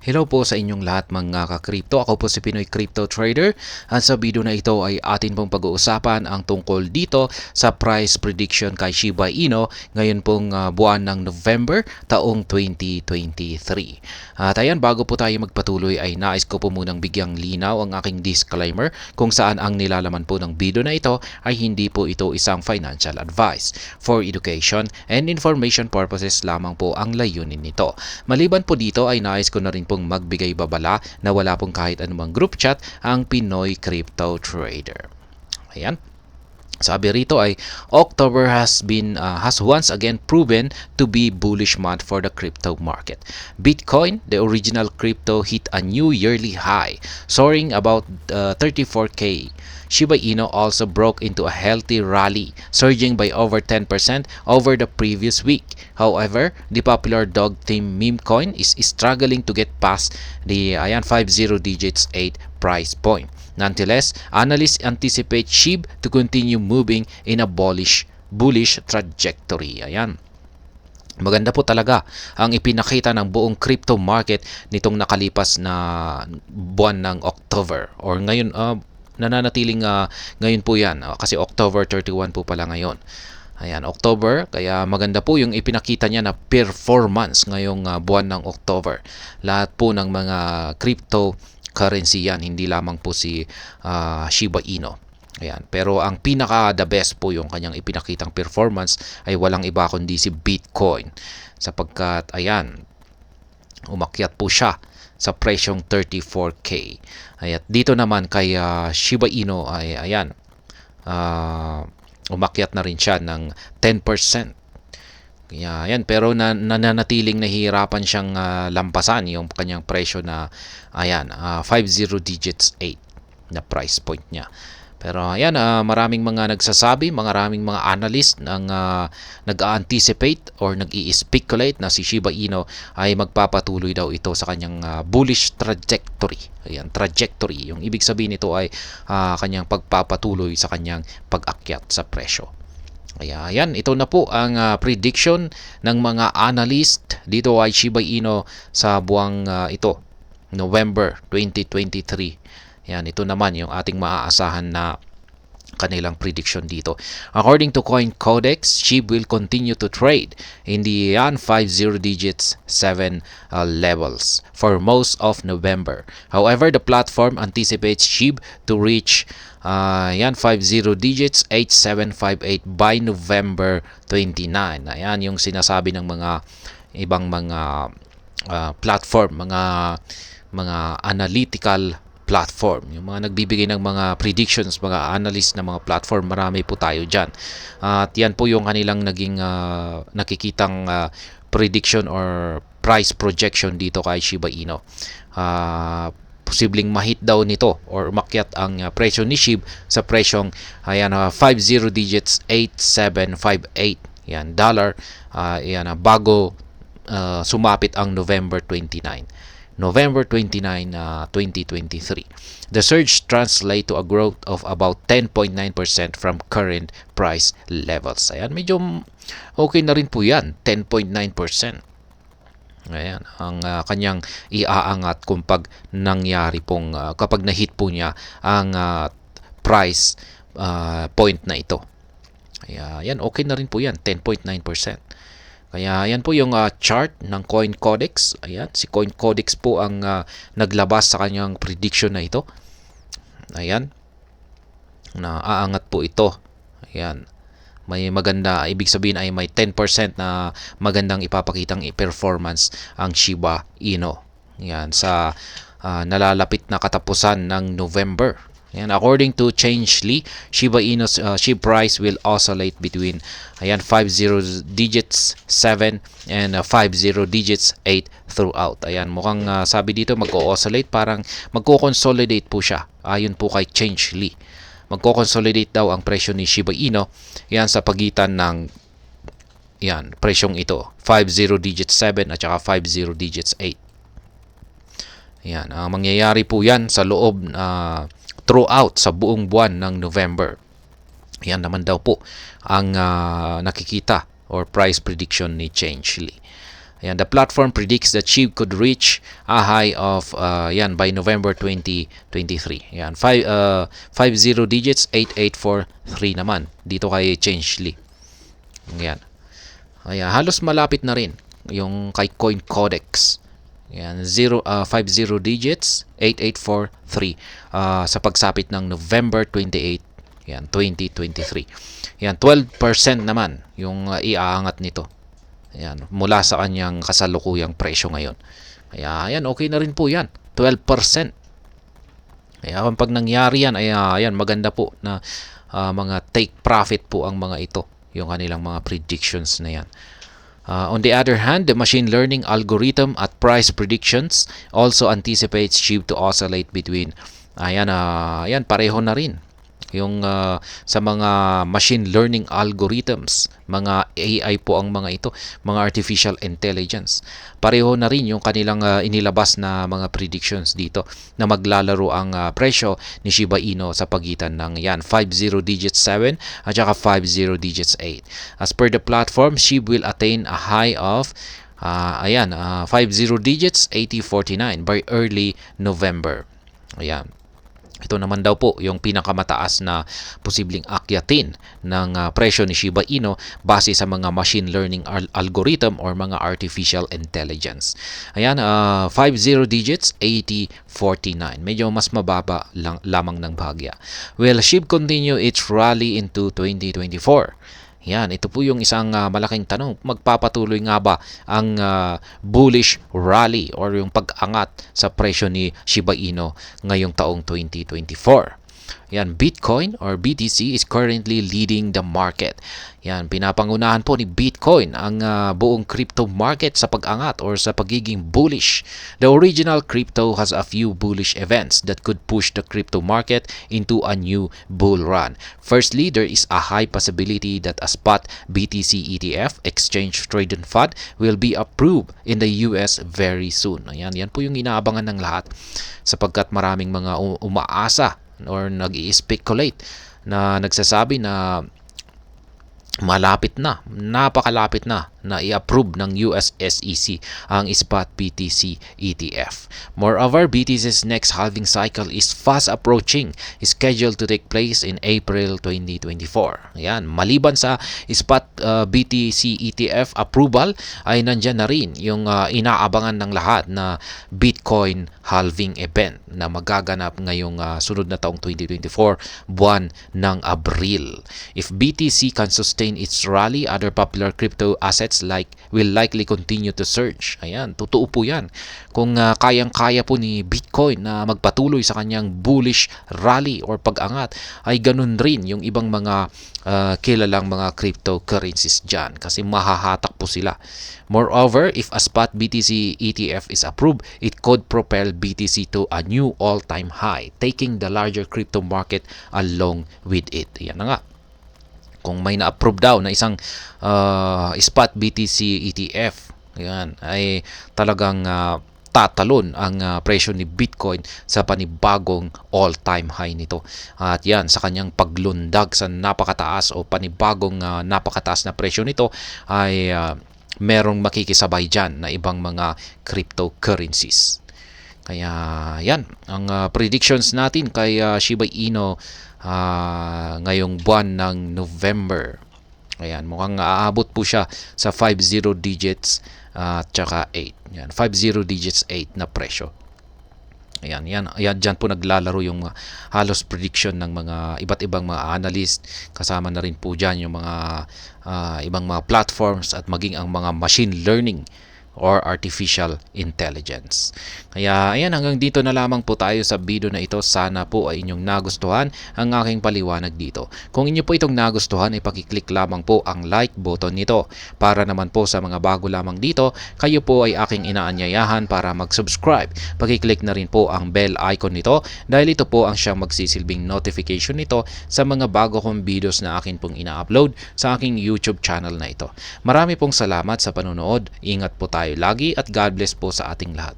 Hello po sa inyong lahat mga ka-crypto. Ako po si Pinoy Crypto Trader at sa video na ito ay atin pong pag-uusapan ang tungkol dito sa price prediction kay Shiba Inu ngayon pong buwan ng November taong 2023. At ayan, bago po tayo magpatuloy ay nais ko po munang bigyang linaw ang aking disclaimer kung saan ang nilalaman po ng video na ito ay hindi po ito isang financial advice. For education and information purposes lamang po ang layunin nito. Maliban po dito ay nais ko na rin pong magbigay babala na wala pong kahit anumang group chat ang Pinoy Crypto Trader. Ayan. Sabi rito ay October has once again proven to be bullish month for the crypto market. Bitcoin, the original crypto, hit a new yearly high, soaring about 34K. Shiba Inu also broke into a healthy rally, surging by over 10% over the previous week. However, the popular dog team meme coin is struggling to get past the 50 digits 8 price point. Nonetheless, analysts anticipate SHIB to continue moving in a bullish trajectory. Ayan. Maganda po talaga ang ipinakita ng buong crypto market nitong nakalipas na buwan ng October or ngayon nananatiling ngayon po yan kasi October 31 po pala ngayon. Ayan, October, kaya maganda po yung ipinakita niya na performance ngayong buwan ng October. Lahat po ng mga cryptocurrency yan, hindi lamang po si Shiba Inu. Ayan, pero ang pinaka the best po yung kanyang ipinakitang performance ay walang iba kundi si Bitcoin. Sapagkat ayan, umakyat po siya sa presyong 34K. At dito naman kay Shiba Inu ay ayan, umakyat na rin siya ng 10%. Kaya yan, pero nananatiling nahihirapan siyang lampasan yung kanyang presyo na ayan, 50 digits 8 na price point niya. Pero ayan, maraming mga nagsasabi, maraming mga analyst ang nag-anticipate or nag-i-speculate na si Shiba Inu ay magpapatuloy daw ito sa kanyang bullish trajectory. Ayan, trajectory. Yung ibig sabihin nito ay kanyang pagpapatuloy sa kanyang pag-akyat sa presyo. Kaya ayan, ito na po ang prediction ng mga analyst dito ay Shiba Inu sa buwang ito, November 2023. Yan, ito naman yung ating maaasahan na kanilang prediction dito. According to CoinCodex, SHIB will continue to trade in the 50 digits 7 levels for most of November. However, the platform anticipates SHIB to reach 50 digits 8758 by November 29. Ayan yung sinasabi ng mga ibang mga platform, mga analytical platform, yung mga nagbibigay ng mga predictions, mga analyst na mga platform, marami po tayo dyan. At yan po yung kanilang naging nakikitang prediction or price projection dito kay Shiba Inu. Posibleng mahit daw nito or umakyat ang presyo ni SHIB sa presyong 50 digits 8758 yan dollar bago sumapit ang November 29, 2023. The surge translates to a growth of about 10.9% from current price levels. Ayan, medyo okay na rin po yan, 10.9%. Ayan, ang kanyang iaangat kung pag nangyari pong, kapag na-hit po niya ang price point na ito. Ayan, okay na rin po yan, 10.9%. Kaya yan po yung chart ng CoinCodex. Ayan, si CoinCodex po ang naglabas sa kanyang prediction na ito. Ayan, naaangat po ito. Ayan, may maganda, ibig sabihin ay may 10% na magandang ipapakitang performance ang Shiba Inu. Ayan, sa nalalapit na katapusan ng November. Ayan, according to Changelly, Shiba Inu's SHIB price will oscillate between 50 digits 7 and 50 digits 8 throughout. Ayan, mukhang sabi dito mag-o-oscillate, parang magko-consolidate po siya. Ayon po kay Changelly. Magko-consolidate daw ang presyo ni Shiba Inu yan sa pagitan ng yan, presyong ito, 50 digits 7 at saka 50 digits 8. Yan, mangyayari po yan sa loob throughout sa buong buwan ng November. Yan naman daw po ang nakikita or price prediction ni Changelly. Ayan, the platform predicts that SHIB could reach a high of by November 2023. Ayan, 50 digits, 8843 naman dito kay Changely. Ayan. Ayan, halos malapit na rin yung kay Coin Codex. Ayan, 50 digits, 8843 sa pagsapit ng November 28, ayan, 2023. Ayan, 12% naman yung iaangat nito. Ayan, mula sa kanyang kasalukuyang presyo ngayon. Ayan, okay na rin po yan. 12%. Ayan, pag nangyari yan, ayan, maganda po na mga take profit po ang mga ito. Yung kanilang mga predictions na yan. On the other hand, the machine learning algorithm at price predictions also anticipates SHIB to oscillate between, ayan, pareho na rin. Yung sa mga machine learning algorithms, mga AI po ang mga ito, mga artificial intelligence. Pareho na rin yung kanilang inilabas na mga predictions dito na maglalaro ang presyo ni Shiba Inu sa pagitan ng 50 digits 7 at saka 50 digits 8. As per the platform, SHIB will attain a high of 50 digits 8049 by early November. Ayan. Ito naman daw po yung pinakamataas na posibleng akyatin ng presyo ni Shiba Inu base sa mga machine learning algorithm or mga artificial intelligence. Ayan, 50 digits, 8049. Medyo mas mababa lamang ng bahagya. Will SHIB continue its rally into 2024? Yan, ito po yung isang malaking tanong. Magpapatuloy nga ba ang bullish rally or yung pag-angat sa presyo ni Shiba Inu ngayong taong 2024? Yan, Bitcoin or BTC is currently leading the market. Yan, pinapangunahan po ni Bitcoin ang buong crypto market sa pag-angat or sa pagiging bullish. The original crypto has a few bullish events that could push the crypto market into a new bull run. Firstly, there is a high possibility that a spot BTC ETF, Exchange Traded Fund, will be approved in the US very soon. Ayan, yan po yung inaabangan ng lahat sapagkat maraming mga umaasa or nag-i-speculate na nagsasabi na malapit na, napakalapit na i-approve ng US SEC ang spot BTC ETF. Moreover, BTC's next halving cycle is fast approaching, scheduled to take place in April 2024. Ayan, maliban sa spot BTC ETF approval ay nandyan na rin yung inaabangan ng lahat na Bitcoin halving event na magaganap ngayong sunod na taong 2024, buwan ng Abril. If BTC can sustain its rally, other popular crypto assets will likely continue to surge. Ayan, totoo po yan. Kung kayang-kaya po ni Bitcoin na magpatuloy sa kanyang bullish rally or pag-angat, ay ganun rin yung ibang mga kilalang mga cryptocurrencies dyan kasi mahahatak po sila. Moreover, if a spot BTC ETF is approved, it could propel BTC to a new all-time high, taking the larger crypto market along with it. Yan na nga. Kung may na-approve daw na isang spot BTC ETF, yan, ay talagang tatalon ang presyo ni Bitcoin sa panibagong all-time high nito. At yan, sa kanyang paglundag sa napakataas o panibagong napakataas na presyo nito ay merong makikisabay dyan na ibang mga cryptocurrencies. Kaya yan, ang predictions natin kay Shiba Inu ngayong buwan ng November. Ayan, mukhang aabot po siya sa 50 digits at saka 8. Yan, 50 digits 8 na presyo. Ayan, dyan po naglalaro yung halos prediction ng mga iba't ibang mga analyst. Kasama na rin po dyan yung mga ibang mga platforms at maging ang mga machine learning or artificial intelligence. Kaya ayan, hanggang dito na lamang po tayo sa video na ito. Sana po ay inyong nagustuhan ang aking paliwanag dito. Kung inyo po itong nagustuhan ay pakiclick lamang po ang like button nito. Para naman po sa mga bago lamang dito, kayo po ay aking inaanyayahan para mag-subscribe. Pakiclick na rin po ang bell icon nito dahil ito po ang siyang magsisilbing notification nito sa mga bago kong videos na akin pong ina-upload sa aking YouTube channel na ito. Marami pong salamat sa panonood. Ingat po tayo lagi at God bless po sa ating lahat.